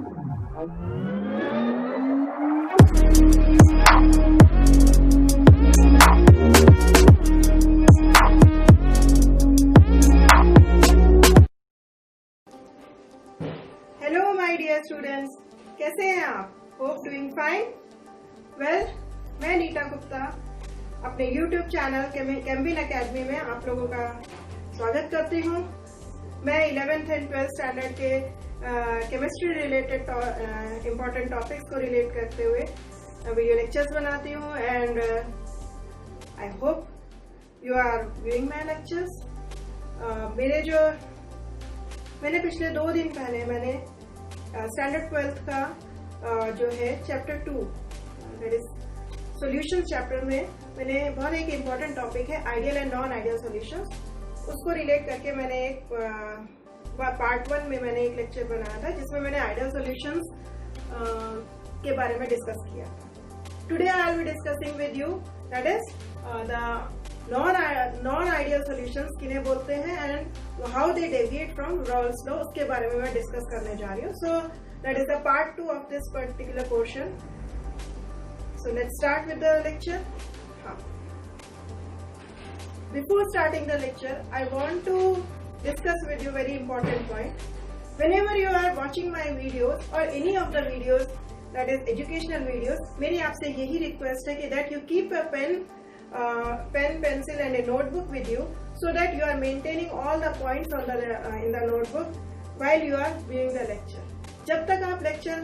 Hello my dear students, कैसे हैं आप? Hope doing fine. वेल, मैं नीता गुप्ता अपने YouTube चैनल कैम्बिन एकेडमी में आप लोगों का स्वागत करती हूँ। मैं 11th एंड 12th स्टैंडर्ड के केमिस्ट्री रिलेटेड इम्पोर्टेंट टॉपिक्स को रिलेट करते हुए वीडियो लेक्चर्स बनाती हूँ and I hope you are viewing my lectures. मैंने पिछले 2 दिन पहले मैंने स्टैंडर्ड 12th का जो है chapter 2 that is solutions chapter में मैंने बहुत एक इम्पॉर्टेंट टॉपिक है ideal and non ideal solutions, उसको रिलेट करके मैंने एक पार्ट 1 में मैंने एक लेक्चर बनाया था जिसमें मैंने आइडियल सॉल्यूशंस के बारे में डिस्कस किया था। Today I will be discussing with you that is the non ideal solutions किन्हें बोलते हैं and how they deviate from Rawls law, उसके बारे में मैं डिस्कस करने जा रही हूँ। So that is the part 2 of this particular portion. So let's start with the lecture. Before starting the lecture, I want to discuss with you very important point. Whenever you are watching my videos or any of the videos that is educational videos, मेरी आपसे यही request है कि that you keep a pen, pencil and a notebook with you so that you are maintaining all the points on the in the notebook while you are viewing the lecture. जब तक आप lecture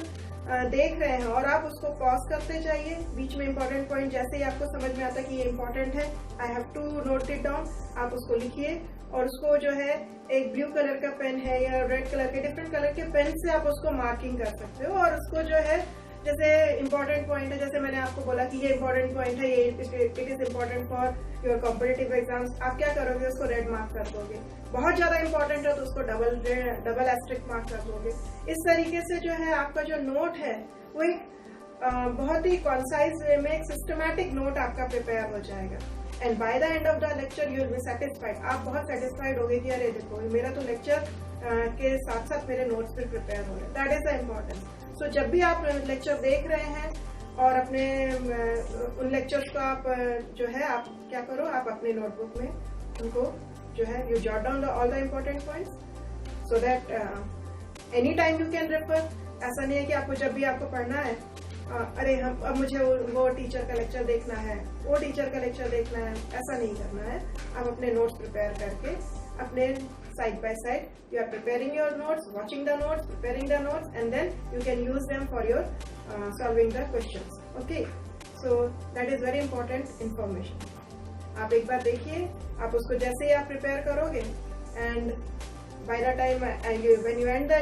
देख रहे हैं और आप उसको pause करते जाइए, बीच में इंपॉर्टेंट पॉइंट जैसे ही आपको समझ में आता कि ये इंपॉर्टेंट है, I have to note it down, आप उसको लिखिए और उसको जो है एक ब्लू कलर का पेन है या रेड कलर के डिफरेंट कलर के पेन से आप उसको मार्किंग कर सकते हो और उसको जो है जैसे इंपॉर्टेंट पॉइंट है, जैसे मैंने आपको बोला कि ये इंपॉर्टेंट पॉइंट है, ये it is important for your competitive exams, आप क्या करोगे उसको रेड मार्क कर दोगे। बहुत ज्यादा इंपॉर्टेंट है तो उसको डबल एस्ट्रिक मार्क कर दोगे। इस तरीके से जो है आपका जो नोट है वो एक बहुत ही कॉन्साइज वे में एक सिस्टमैटिक नोट आपका प्रिपेयर हो जाएगा and by the end of the lecture you will be satisfied. आप बहुत सेटिस्फाइड होगे कि अरे देखो मेरा तो लेक्चर के साथ साथ मेरे नोट्स भी प्रिपेयर हो रहे हैं। That is the importance. So जब भी आप लेक्चर देख रहे हैं और अपने उन लेक्चर्स को आप जो है आप क्या करो, आप अपने नोटबुक में उनको जो है you jot down all the important points so that any time you can refer. ऐसा नहीं है कि आपको जब भी आपको पढ़ना है अरे हम अब मुझे वो टीचर का लेक्चर देखना है, वो टीचर का लेक्चर देखना है, ऐसा नहीं करना है। आप अपने नोट्स प्रिपेयर करके अपने side by side you are preparing your notes, watching the notes, preparing the notes and then you can use them for your solving the questions. Okay, so that is very important information. आप एक बार देखिए, आप उसको जैसे ही आप prepare करोगे and by the time when you end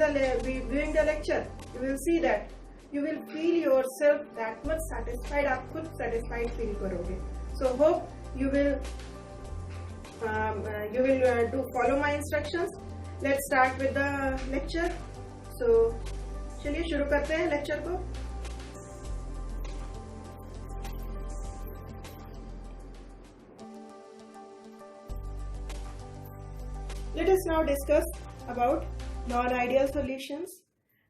the viewing the lecture you will see that you will feel yourself that much satisfied, आप खुद satisfied feel करोगे। So hope you will do follow my instructions. Let's start with the lecture. So चलिए शुरू करते हैं lecture को। Let us now discuss about non-ideal solutions.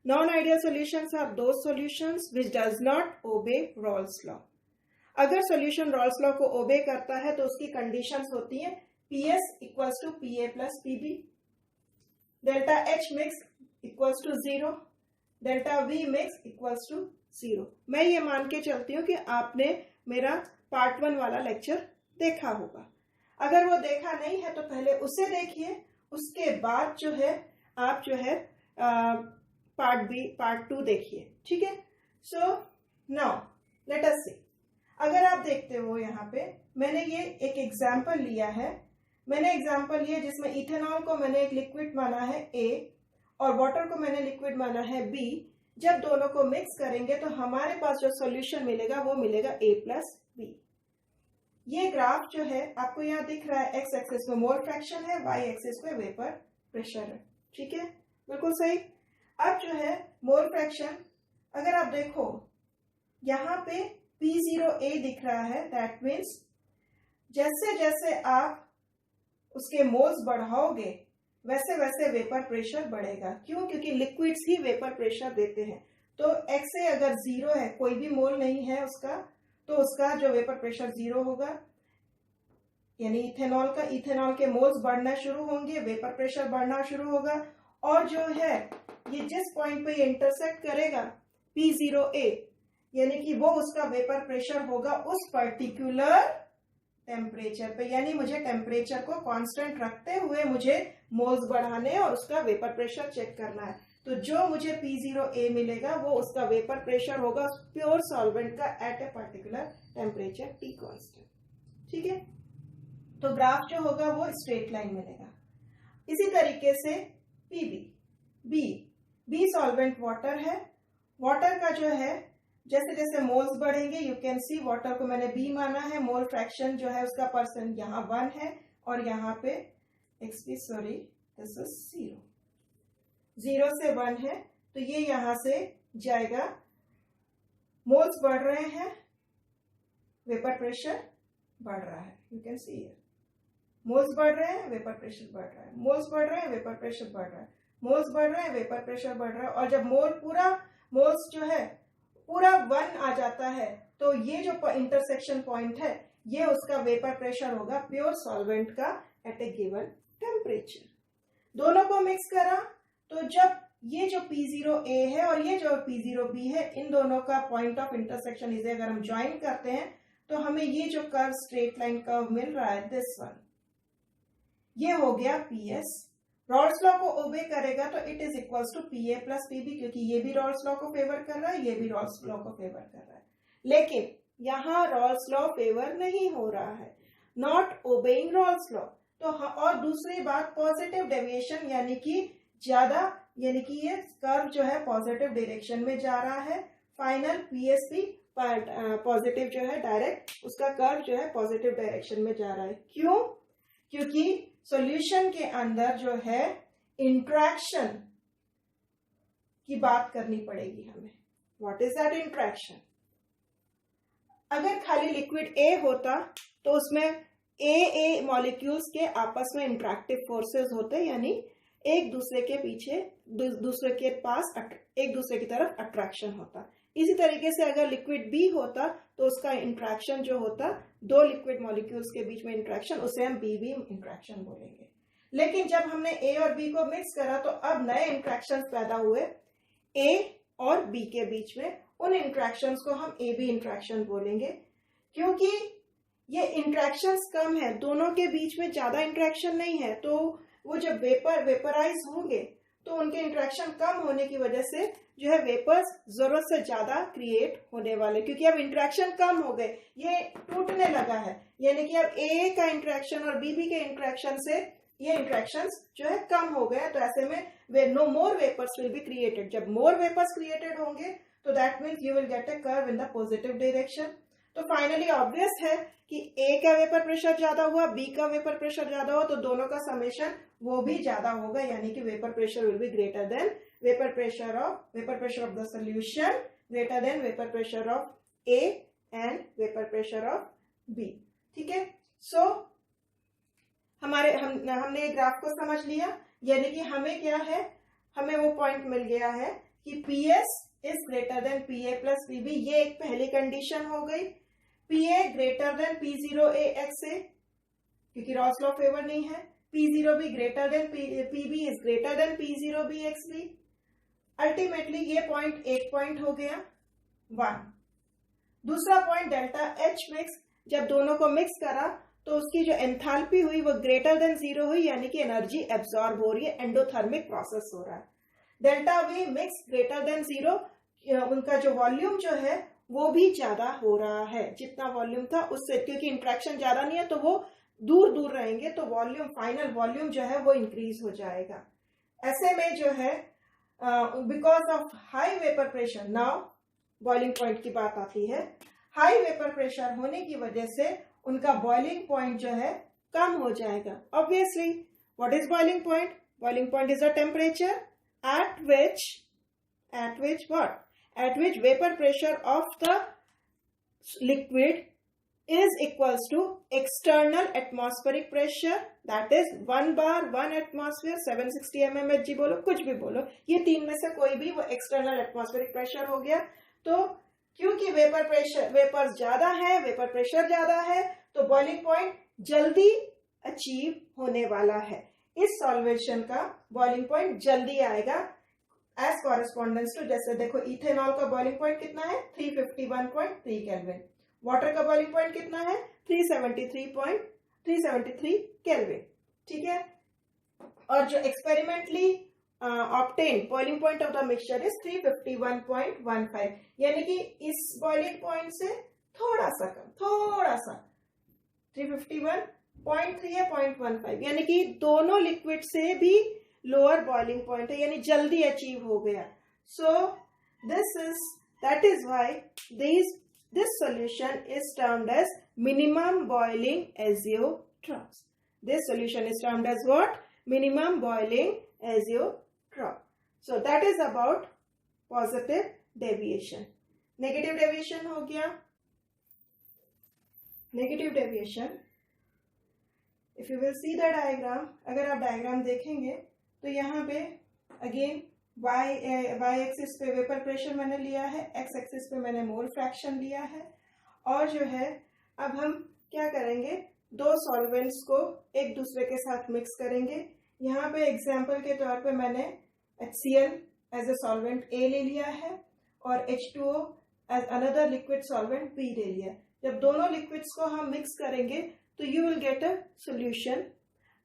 Non-ideal solutions are those solutions which does not obey Rawls law. अगर solution Rawls law को obey करता है तो उसकी conditions होती हैं PS equals to PA plus PB, delta H mix equals to 0, delta V mix equals to 0। मैं ये मान के चलती हूँ कि आपने मेरा पार्ट 1 वाला लेक्चर देखा होगा। अगर वो देखा नहीं है तो पहले उसे देखिए, उसके बाद जो है आप जो है पार्ट 2 देखिए, ठीक है। सो नाउ लेट अस सी। अगर आप देखते हो यहाँ पे मैंने ये एक एग्जाम्पल लिया है, मैंने एग्जाम्पल लिया जिसमें इथेनॉल को मैंने एक लिक्विड माना है A और वाटर को मैंने लिक्विड माना है B। जब दोनों को मिक्स करेंगे तो हमारे पास जो सॉल्यूशन मिलेगा वो मिलेगा A प्लस B। ये ग्राफ जो है आपको यहाँ दिख रहा है, एक्स एक्सिस में मोल फ्रैक्शन है, वाई एक्सिस में वेपर प्रेशर है, ठीक है, बिल्कुल सही। अब जो है मोल फ्रैक्शन अगर आप देखो यहाँ पे P0A दिख रहा है, दैट मीन्स जैसे जैसे आप उसके मोल्स बढ़ाओगे वैसे वैसे वेपर प्रेशर बढ़ेगा। क्यों? क्योंकि लिक्विड्स ही वेपर प्रेशर देते हैं। तो एक्स ए अगर 0 है, कोई भी मोल नहीं है उसका, तो उसका जो वेपर प्रेशर 0 होगा, यानी इथेनॉल के मोल्स बढ़ना शुरू होंगे, वेपर प्रेशर बढ़ना शुरू होगा। और जो है ये जिस पॉइंट पे ये इंटरसेक्ट करेगा P0A, यानी कि वो उसका वेपर प्रेशर होगा उस पर्टिकुलर टेम्परेचर पे। यानी मुझे टेम्परेचर को कांस्टेंट रखते हुए मुझे मोल्स बढ़ाने और उसका वेपर प्रेशर चेक करना है। तो जो मुझे P0A मिलेगा वो उसका वेपर प्रेशर होगा प्योर सॉल्वेंट का at a particular temperature T constant. ठीक है, तो ग्राफ जो होगा वो स्ट्रेट लाइन मिलेगा। इसी तरीके से बी सॉल्वेंट वाटर है। वाटर का जो है जैसे जैसे मोल्स बढ़ेंगे, यू कैन सी वाटर को मैंने बी माना है, मोल फ्रैक्शन जो है उसका परसेंट यहाँ 1 है और यहाँ पे दिस इज 0 से 1 है। तो ये यहां से जाएगा, मोल्स बढ़ रहे हैं, वेपर प्रेशर बढ़ रहा है। You can see here moles बढ़ रहे हैं, वेपर प्रेशर बढ़ रहा है, मोल्स बढ़ रहे हैं, वेपर प्रेशर बढ़ रहा है, मोल्स बढ़ रहे हैं, वेपर प्रेशर बढ़ रहा है। और जब मोल्स जो है पूरा 1 आ जाता है तो ये जो इंटरसेक्शन पॉइंट है ये उसका वेपर प्रेशर होगा प्योर सॉल्वेंट का एट ए गिवन टेम्परेचर। दोनों को मिक्स करा तो जब ये जो P0A है और ये जो P0B है, इन दोनों का पॉइंट ऑफ इंटरसेक्शन इसे अगर हम ज्वाइन करते हैं तो हमें ये जो कर्व स्ट्रेट लाइन कर्व मिल रहा है, दिस वन, ये हो गया PS। रॉल्स लॉ को ओबे करेगा तो it is equals to PA plus PB, क्योंकि ये भी रॉल्स लॉ को फेवर कर रहा है, ये भी रॉल्स लॉ को फेवर कर रहा है। लेकिन यहाँ रॉल्स लॉ फेवर नहीं हो रहा है, नॉट ओबेइंग रॉल्स लॉ। तो और दूसरी बात, पॉजिटिव डेविएशन यानी कि ज्यादा, यानी कि ये कर्व जो है पॉजिटिव डायरेक्शन में जा रहा है। फाइनल PSP पॉजिटिव जो है डायरेक्ट उसका कर्व जो है पॉजिटिव डायरेक्शन में जा रहा है। क्यों? क्योंकि सॉल्यूशन के अंदर जो है इंट्रैक्शन की बात करनी पड़ेगी हमें। What is that interaction? अगर खाली लिक्विड A होता तो उसमें A मॉलिक्यूल्स के आपस में इंट्रैक्टिव फोर्सेस होते, यानी एक दूसरे के पीछे दूसरे के पास एक दूसरे की तरफ अट्रैक्शन होता। इसी तरीके से अगर लिक्विड B होता तो उसका इंट्रैक्शन जो होता, दो लिक्विड मॉलिक्यूल्स के बीच में इंट्रैक्शन, उसे हम BB इंट्रैक्शन बोलेंगे। लेकिन जब हमने A और B को मिक्स करा तो अब नए इंट्रैक्शंस पैदा हुए A और B के बीच में। उन इंट्रैक्शंस को हम AB इंट्रैक्शन बोलेंगे, क्योंकि ये इंट्रैक्शंस कम है, दोनों के बीच में ज्यादा इंट्रैक्शन नहीं है। तो वो जब वेपराइज होंगे तो उनके इंट्रैक्शन कम होने की वजह से जो है वेपर्स जरूरत से ज्यादा क्रिएट होने वाले, क्योंकि अब इंट्रैक्शन कम हो गए, ये टूटने लगा है। यानी कि अब A का इंट्रैक्शन और BB के इंट्रैक्शन से ये इंट्रैक्शंस जो है कम हो गए। तो ऐसे में no more vapours will be created. जब मोर वेपर्स क्रिएटेड होंगे तो that means you will get a curve in the positive direction. तो फाइनली ऑब्वियस है कि A का वेपर प्रेशर ज्यादा हुआ, B का वेपर प्रेशर ज्यादा हुआ, तो दोनों का समेशन वो भी ज्यादा होगा, यानी कि vapour pressure will be greater than vapour pressure of the solution greater than vapour pressure of A and vapour pressure of B। ठीक है, सो हमने ग्राफ को समझ लिया, यानी कि हमें क्या है, हमें वो पॉइंट मिल गया है कि PS is greater than PA plus PB। ये एक पहली कंडीशन हो गई। PA greater than P0A XA, क्योंकि रॉल्स लॉ फेवर नहीं है। P0B greater than PB is greater than P0B XB। Ultimately ये पॉइंट एक पॉइंट हो गया 1। दूसरा पॉइंट डेल्टा H मिक्स, जब दोनों को मिक्स करा तो उसकी जो एंथैल्पी हुई वो ग्रेटर देन 0 हुई, यानी कि एनर्जी एब्सॉर्ब हो रही है, एंडोथर्मिक प्रोसेस हो रहा है। Delta V mix greater than 0, उनका जो वॉल्यूम जो है वो भी ज्यादा हो रहा है, जितना वॉल्यूम था उससे, क्योंकि इंट्रैक्शन ज्यादा नहीं है तो वो दूर दूर रहेंगे, तो वॉल्यूम, फाइनल वॉल्यूम जो है वो इंक्रीज हो जाएगा। ऐसे में जो है because of high vapour pressure, now boiling point की बात आती है। हाई वेपर प्रेशर होने की वजह से उनका बॉइलिंग पॉइंट जो है कम हो जाएगा। Obviously what is boiling point? Boiling point is a temperature at which vapor pressure of the liquid is equals to external atmospheric pressure that is 1 bar 1 atmosphere 760 mmHg बोलो, कुछ भी बोलो, ये तीन में से कोई भी वो एक्सटर्नल एटमॉस्फेरिक प्रेशर हो गया। तो क्योंकि वेपर ज्यादा है, वेपर प्रेशर ज्यादा है, तो बॉइलिंग पॉइंट जल्दी अचीव होने वाला है। इस सॉल्वेशन का बॉइलिंग पॉइंट जल्दी आएगा एज कॉरेस्पॉन्डेंस टू, जैसे देखो इथेनॉल का बॉइलिंग पॉइंट कितना है 351.3 केल्विन, वाटर का बॉइलिंग पॉइंट कितना है 373 केल्विन, ठीक है। और जो experimentally obtained boiling point of the mixture is 351.15, यानी कि इस बॉइलिंग पॉइंट से थोड़ा सा कम, थोड़ा सा 351.3 है 0.15, यानी कि दोनों लिक्विड से भी लोअर बॉइलिंग पॉइंट है, यानी जल्दी अचीव हो गया। So that is why this solution is termed as minimum boiling azeotrophs. This solution is termed as what? Minimum boiling azeotroph. So that is about positive deviation. Negative deviation हो गया। Negative deviation, if you will see the diagram, अगर आप diagram देखेंगे तो यहाँ पे again y axis पे vapour pressure मैंने लिया है, x एक्सिस पे मैंने मोल फ्रैक्शन लिया है, और जो है अब हम क्या करेंगे, दो सॉल्वेंट्स को एक दूसरे के साथ मिक्स करेंगे। यहाँ पे एग्जांपल के तौर पे मैंने HCl as a solvent A ले लिया है और H2O as another liquid solvent B ले लिया। जब दोनों लिक्विड्स को हम मिक्स करेंगे तो you will get a solution.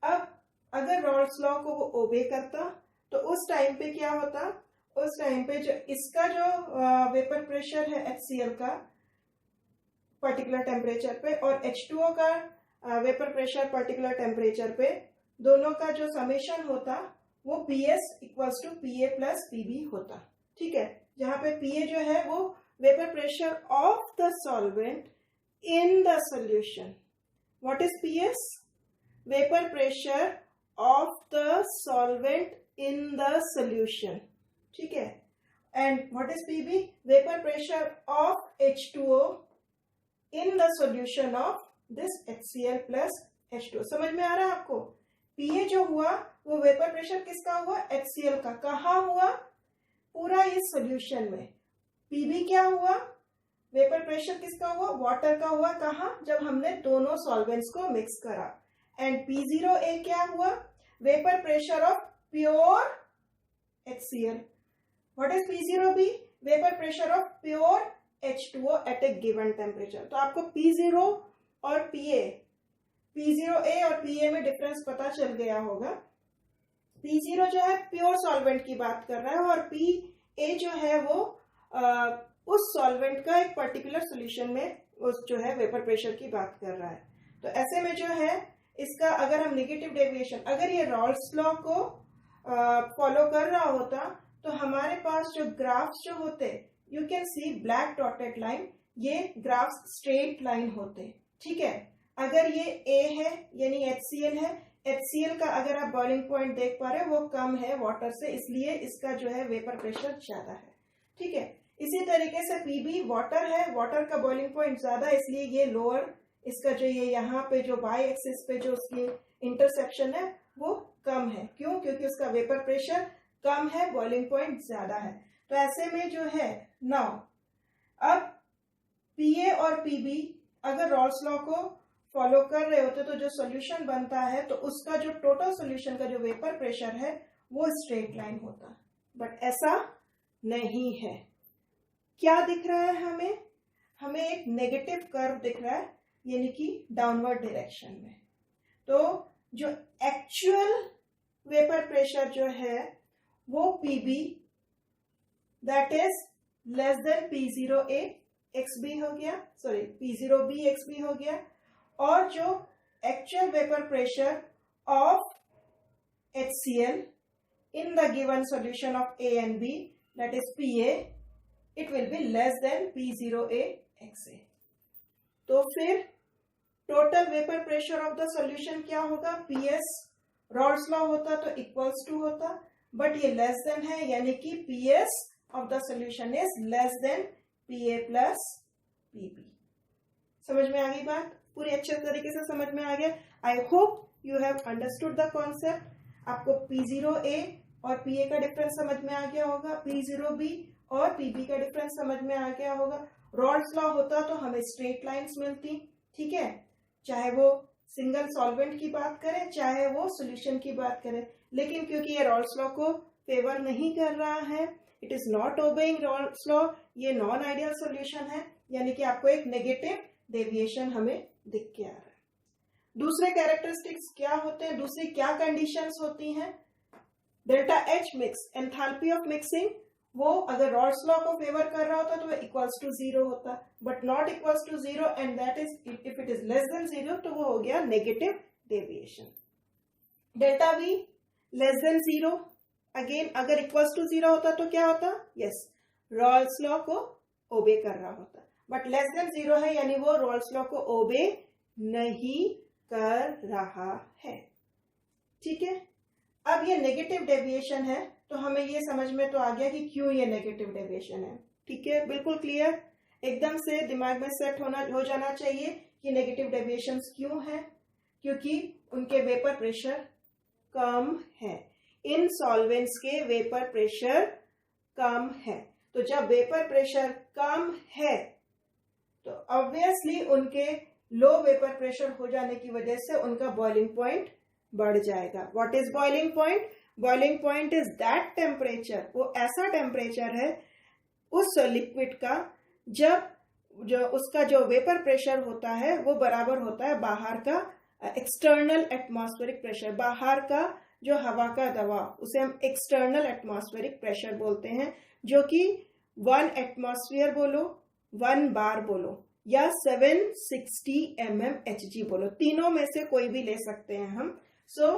अब अगर रॉल्स लॉ को वो ओबे करता तो उस टाइम पे क्या होता, उस टाइम पे जो इसका जो वेपर प्रेशर है HCl का पर्टिकुलर टेम्परेचर पे और H2O का वेपर प्रेशर पर्टिकुलर टेम्परेचर पे, दोनों का जो समेशन होता वो PS equals to PA plus PB होता, ठीक है। जहां पे PA जो है वो vapour pressure of the solvent in the solution. What is PS? Vapour pressure of the solvent in the solution, ठीक है। and what is PB? vapor pressure of H2O in the solution of this HCl plus H2O। समझ में आ रहा है आपको? PA जो हुआ वो वेपर प्रेशर किसका हुआ, HCl का। कहाँ हुआ? पूरा इस सोल्यूशन में। PB क्या हुआ, वेपर प्रेशर किसका हुआ, वाटर का हुआ। कहाँ? जब हमने दोनों सॉल्वेंट्स को मिक्स करा। एंड P0A क्या हुआ, vapour pressure of pure HCl. What is P0B? Vapor pressure of pure H2O at a given temperature. तो आपको P0 और P0A और PA में डिफरेंस पता चल गया होगा। P0 जो है प्योर सॉल्वेंट की बात कर रहा है और PA जो है वो उस सॉल्वेंट का एक पर्टिकुलर सॉल्यूशन में उस जो है वेपर प्रेशर की बात कर रहा है। तो ऐसे में जो है इसका अगर हम नेगेटिव डेविएशन, अगर ये रॉल्स लॉ को फॉलो कर रहा होता तो हमारे पास जो ग्राफ्स जो होते, you can C black dotted line, ये ग्राफ्स स्ट्रेट लाइन होते, ठीक है। अगर ये A है यानी HCl है, HCl का अगर आप बॉइलिंग पॉइंट देख पा रहे हो वो कम है वाटर से, इसलिए इसका जो है वेपर प्रेशर ज्यादा है, ठीक है। इसी तरीके से PB वाटर है, वाटर का बॉइलिंग पॉइंट ज्यादा है इसलिए ये लोअर, इसका जो ये यहाँ पे जो y एक्सिस पे जो उसकी इंटरसेक्शन है वो कम है। क्यों? क्योंकि उसका वेपर प्रेशर कम है, बॉइलिंग पॉइंट ज्यादा है। तो ऐसे में जो है नाउ अब PA और PB अगर रॉल्स लॉ को फॉलो कर रहे होते तो जो सॉल्यूशन बनता है तो उसका जो टोटल सॉल्यूशन का जो वेपर प्रेशर है वो स्ट्रेट लाइन होता, बट ऐसा नहीं है। क्या दिख रहा है हमें? हमें एक नेगेटिव कर्व दिख रहा है, यानी कि डाउनवर्ड डायरेक्शन में। तो जो एक्चुअल वेपर प्रेशर जो है वो PB that is less then P0A XB हो गया, सॉरी P0B XB हो गया, और जो actual vapour pressure of HCl in the given solution of A and B that is PA, it will be less than P0A XA। तो फिर total vapour pressure of the solution क्या होगा, PS Rawls law होता तो equals to होता, but ये less than है यानी कि PS of the solution is less then PA plus PB। समझ में आ गई बात? पूरी अच्छे तरीके से समझ में आ गया। आई hope you have understood the concept. आपको P0A और PA का डिफरेंस समझ में आ गया होगा, P0B और PB का डिफरेंस समझ में आ गया होगा। रॉल्स लॉ होता तो हमें स्ट्रेट लाइंस मिलती, ठीक है, चाहे वो सिंगल सॉल्वेंट की बात करें चाहे वो सॉल्यूशन की बात करें। लेकिन क्योंकि ये रॉल्स लॉ को फेवर नहीं कर रहा है, it is not obeying Rawls law, ये नॉन आइडियल सॉल्यूशन है, यानी कि आपको एक नेगेटिव डेविएशन हमें दिख के आ रहा है। दूसरे कैरेक्टरिस्टिक्स क्या होते हैं, दूसरी क्या कंडीशंस होती हैं? Delta H mix, enthalpy of mixing, वो अगर रॉल्स लॉ को फेवर कर रहा होता तो वो इक्वल्स टू 0 होता, but not equals to 0, and that is if it is less than 0 तो वो हो गया negative deviation. Delta V less than 0, again अगर इक्वल्स टू 0 होता तो क्या होता? यस, रॉल्स लॉ को ओबे कर रहा होता, बट लेस देन 0 है यानी वो रॉल्स लॉ को ओबे नहीं कर रहा है, ठीक है। अब ये नेगेटिव डेविएशन है तो हमें ये समझ में तो आ गया कि क्यों ये नेगेटिव डेविएशन है, ठीक है, बिल्कुल क्लियर, एकदम से दिमाग में सेट हो जाना चाहिए कि नेगेटिव डेविएशंस क्यों है, क्योंकि उनके वेपर प्रेशर कम है, इन सॉल्वेंट्स के वेपर प्रेशर कम है। तो जब वेपर प्रेशर कम है तो ऑब्वियसली उनके लो वेपर प्रेशर हो जाने की वजह से उनका बॉइलिंग पॉइंट बढ़ जाएगा। What is boiling point? Boiling point is that temperature, वो ऐसा टेम्परेचर है उस लिक्विड का जब उसका जो वेपर प्रेशर होता है वो बराबर होता है बाहर का एक्सटर्नल एटमॉस्फेरिक प्रेशर, बाहर का जो हवा का दबाव, उसे हम एक्सटर्नल एटमॉस्फेरिक प्रेशर बोलते हैं, जो कि 1 एटमॉस्फेयर बोलो, 1 बार बोलो या 760 mmHg बोलो, तीनों में से कोई भी ले सकते हैं हम। सो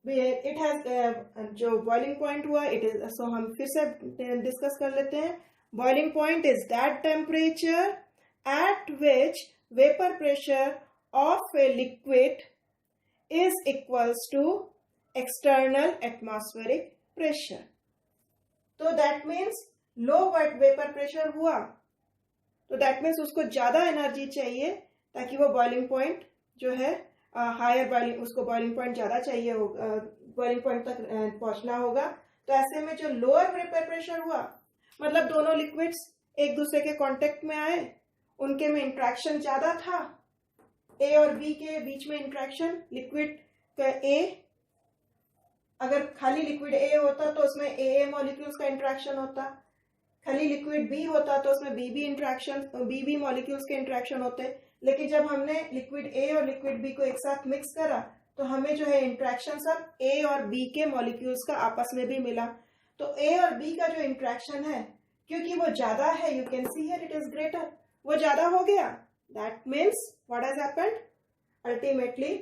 इट हैज जो बॉइलिंग पॉइंट हुआ इट इज, सो हम फिर से डिस्कस कर लेते हैं। Boiling point is that temperature at which vapour pressure of a liquid is equals to external atmospheric pressure. तो that means low vapour pressure हुआ तो दैट मीन्स उसको ज्यादा एनर्जी चाहिए ताकि वो बॉइलिंग पॉइंट जो है हायर बॉइलिंग, उसको बॉइलिंग पॉइंट ज्यादा चाहिए होगा, बॉइलिंग पॉइंट तक पहुंचना होगा। तो ऐसे में जो लोअर वेपर प्रेशर हुआ, मतलब दोनों लिक्विड्स एक दूसरे के कांटेक्ट में आए, उनके में इंट्रैक्शन ज्यादा था, ए और बी के बीच में इंट्रैक्शन, लिक्विड का ए, अगर खाली लिक्विड ए होता तो उसमें ए मॉलिक्यूल्स का इंट्रैक्शन होता, खाली लिक्विड बी होता तो उसमें बी मॉलिक्यूल्स के इंट्रैक्शन होते। लेकिन जब हमने लिक्विड ए और लिक्विड बी को एक साथ मिक्स करा तो हमें जो है इंट्रैक्शन सब ए और बी के मॉलिक्यूल्स का आपस में भी मिला। तो ए और बी का जो इंट्रैक्शन है क्योंकि वो ज्यादा है, you can see here it is greater, वो ज्यादा हो गया, that means what has happened, ultimately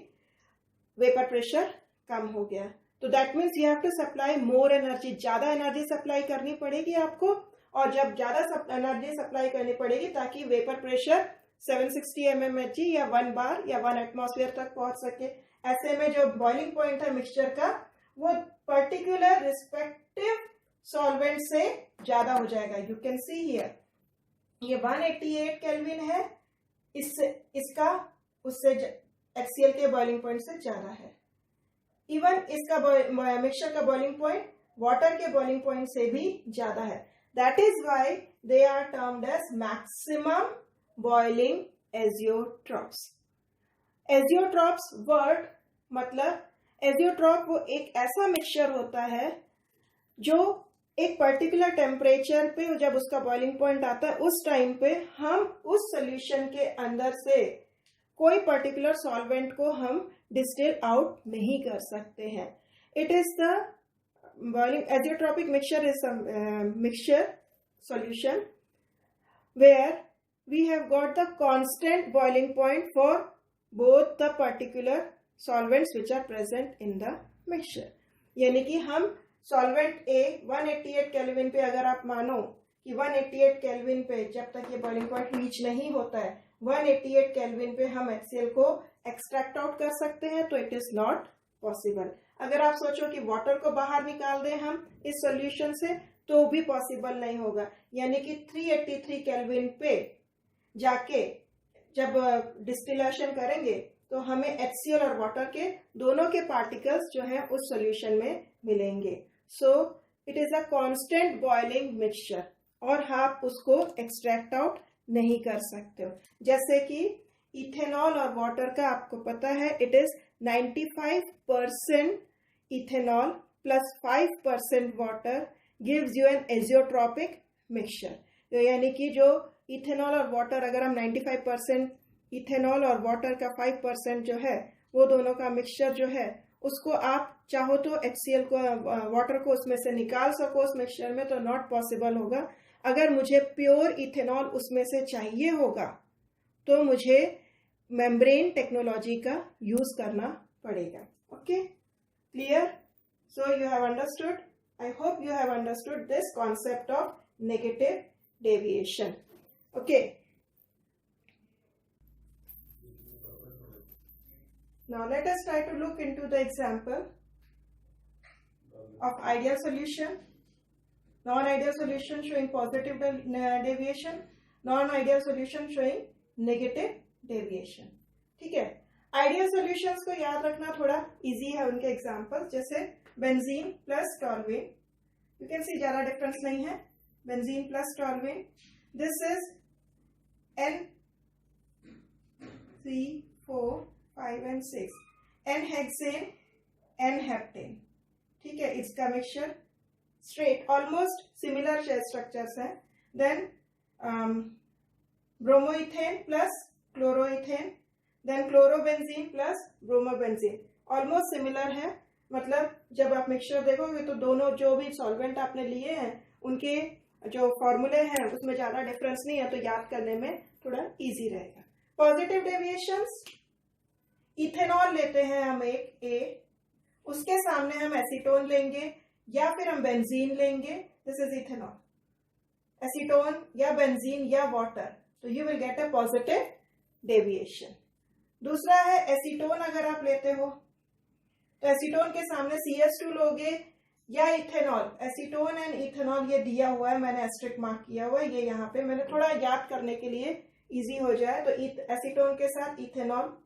vapour pressure कम हो गया। तो that means you have to supply more energy, ज्यादा एनर्जी सप्लाई करनी पड़ेगी आपको, और जब ज्यादा एनर्जी सप्लाई करनी पड़ेगी ताकि वेपर प्रेशर 760 mmHg या 1 बार या 1 एटमॉस्फेयर तक पहुंच सके। ऐसे में जो बॉइलिंग पॉइंट है मिक्सचर का वो पर्टिकुलर रिस्पेक्टिव सॉल्वेंट से ज्यादा हो जाएगा। यू कैन सी हियर ये 188 केल्विन है, इसका उससे HCl के बॉइलिंग पॉइंट से ज्यादा है। इवन इसका मिक्सचर का बॉइलिंग पॉइंट वाटर के बॉइलिंग पॉइंट से भी ज्यादा है। That is why they are termed as maximum boiling azeotrophs. Azeotrophs word मतलब azeotrope वो एक ऐसा मिक्सचर होता है जो एक पर्टिकुलर टेम्परेचर पे जब उसका बॉइलिंग पॉइंट आता है उस टाइम पे हम उस सोल्यूशन के अंदर से कोई पर्टिकुलर सॉल्वेंट को हम डिस्टिल आउट नहीं कर सकते हैं। It is the boiling azeotropic mixture is some mixture solution where we have got the constant boiling point for both the particular solvents which are present in the mixture। यानी कि हम solvent A 188 kelvin पे, अगर आप मानो कि 188 kelvin पे जब तक ये बॉइलिंग पॉइंट रीच नहीं होता है 188 केल्विन पे हम HCl को एक्सट्रैक्ट आउट कर सकते हैं, तो इट इज नॉट पॉसिबल। अगर आप सोचो कि वाटर को बाहर निकाल दें हम इस सॉल्यूशन से तो भी पॉसिबल नहीं होगा। यानी कि 383 केल्विन पे जाके जब डिस्टिलेशन करेंगे तो हमें HCl और वाटर के दोनों के पार्टिकल्स जो हैं उस सॉल्यूशन में मिलेंगे। So it is a constant boiling mixture और आप उसको एक्सट्रैक्ट आउट नहीं कर सकते हो। जैसे कि इथेनॉल और वाटर का आपको पता है it is 95% ethanol plus 5% water gives you an azeotropic mixture. तो यानी कि जो इथेनॉल और वाटर अगर हम 95% इथेनॉल और वाटर का 5% जो है वो दोनों का मिक्सचर जो है उसको आप चाहो तो HCl को वाटर को उसमें से निकाल सको उस मिक्सचर में, तो नॉट पॉसिबल होगा। अगर मुझे प्योर इथेनॉल उसमें से चाहिए होगा तो मुझे मेम्ब्रेन टेक्नोलॉजी का यूज करना पड़ेगा। Okay, clear? So you have understood, I hope you have understood this concept of negative deviation. Okay, now let us try to look into the example of ideal solution, non-ideal solution showing positive deviation, non-ideal solution showing negative deviation। ठीक है, ideal solutions को याद रखना थोड़ा easy है, उनके examples जैसे benzene plus toluene, you can see ज्यादा डिफरेंस नहीं है, benzene plus toluene, this is N3, 4, 5 and 6, N-हेक्सेन, N-हेप्टेन। ठीक है, इसका mixture straight almost similar structures हैं। Then bromoethane plus chloroethane, then chlorobenzene plus bromobenzene, almost similar है। मतलब जब आप मिक्सचर देखोगे तो दोनों जो भी सॉल्वेंट आपने लिए हैं उनके जो फॉर्मूले हैं उसमें ज्यादा डिफरेंस नहीं है, तो याद करने में थोड़ा इजी रहेगा। पॉजिटिव डेविएशंस, इथेनॉल लेते हैं हम एक A, उसके सामने हम एसीटोन लेंगे या फिर हम बेंजीन लेंगे, दिस इज इथेनॉल, एसीटोन या बेंजीन या वाटर, तो you will get a positive deviation. दूसरा है एसीटोन, अगर आप लेते हो तो एसीटोन के सामने CH2 लोगे या इथेनॉल, एसीटोन एंड इथेनॉल ये दिया हुआ है, मैंने एस्ट्रिक मार्क किया हुआ है, ये यहाँ पे मैंने थोड़ा याद करने के लिए इजी हो जाए, तो एसीटोन के साथ इथेनॉल,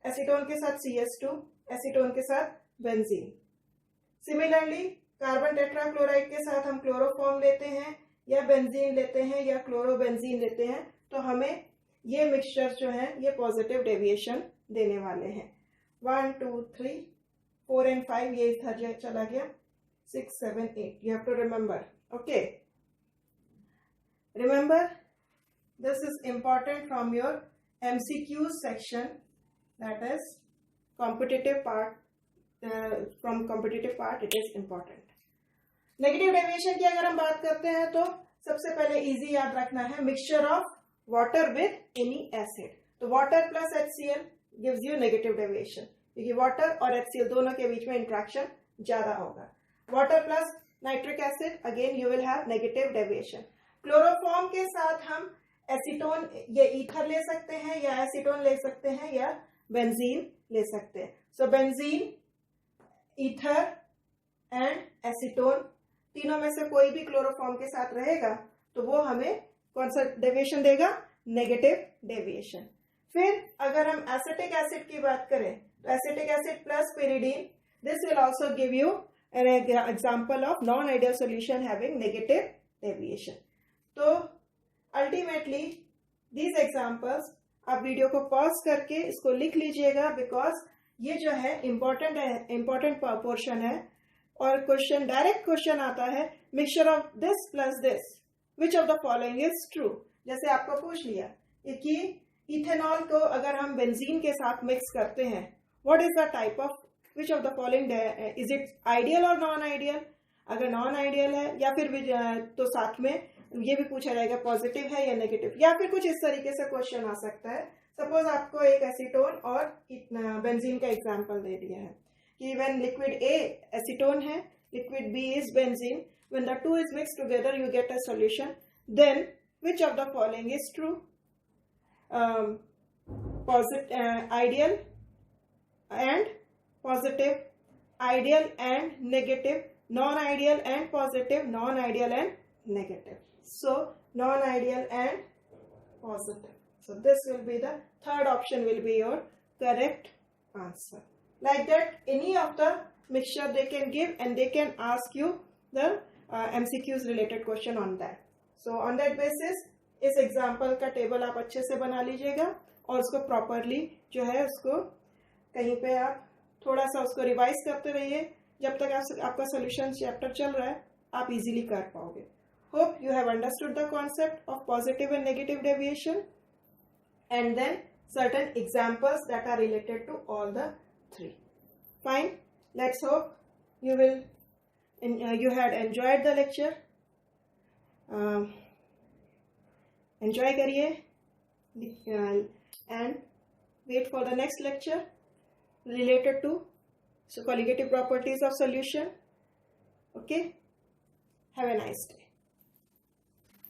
एसीटोन के साथ CH2, एसीटोन के साथ बेंजीन। सिमिलरली कार्बन टेट्राक्लोराइड के साथ हम क्लोरोफॉर्म लेते हैं या बेंजीन लेते हैं या क्लोरोबेंजीन लेते हैं, तो हमें ये मिक्सचर जो है ये पॉजिटिव डेविएशन देने वाले हैं। 1, 2, 3, 4 and 5 ये इधर चला गया, 6, 7, 8, you have to remember। okay, remember this is important from your MCQ section, that is competitive part, from competitive part it is important। Negative deviation की अगर हम बात करते हैं तो सबसे पहले इजी याद रखना है mixture of water with any acid, तो water plus HCl gives you negative deviation, क्योंकि वाटर और HCl दोनों के बीच में इंट्रैक्शन ज्यादा होगा। Water plus nitric acid, again you will have negative deviation. Chloroform के साथ हम एसीटोन ये ईथर ले सकते हैं या एसीटोन ले सकते हैं या बेंजीन ले सकते हैं। सो बेंजीन, ईथर एंड एसीटोन, तीनों में से कोई भी क्लोरोफॉर्म के साथ रहेगा तो वो हमें कौन सा डेविएशन देगा? Negative deviation. फिर अगर हम एसिटिक एसिड की बात करें तो acetic acid plus pyridine, this will also give you an example of non-ideal solution having negative deviation। तो अल्टीमेटली these examples आप वीडियो को पॉज करके इसको लिख लीजिएगा, बिकॉज ये जो है इम्पोर्टेंट पोर्शन है और क्वेश्चन डायरेक्ट क्वेश्चन आता है mixture of this plus this, which of the following is true. जैसे आपको पूछ लिया कि इथेनॉल को अगर हम बेंजीन के साथ मिक्स करते हैं, what is the type of, which of the following, is it ideal और नॉन आइडियल। अगर नॉन आइडियल है या फिर तो साथ में ये भी पूछा जाएगा पॉजिटिव है या नेगेटिव, या फिर कुछ इस तरीके से क्वेश्चन आ सकता है। सपोज आपको एक एसीटोन और बेंजीन का एग्जांपल दे दिया है कि व्हेन लिक्विड A एसीटोन है, liquid B is benzene, when the two is mixed together you get a solution, then which of the following is true? Ideal and positive, ideal and negative, non ideal and positive, non ideal and negative, so non-ideal and positive, so this will be the third option will be your correct answer. Like that, any of the mixture they can give, and they can ask you the MCQs related question on that. So on that basis इस example का table आप अच्छे से बना लीजिएगा और उसको properly जो है उसको कहीं पे आप थोड़ा सा उसको रिवाइज करते रहिए जब तक आपका सोल्यूशन चैप्टर चल रहा है, आप इजीली कर पाओगे. Hope you have understood the concept of positive and negative deviation and then certain examples that are related to all the three. Fine. Let's hope you had enjoyed the lecture. Enjoy kariye and wait for the next lecture related to colligative properties of solution. Okay. Have a nice day.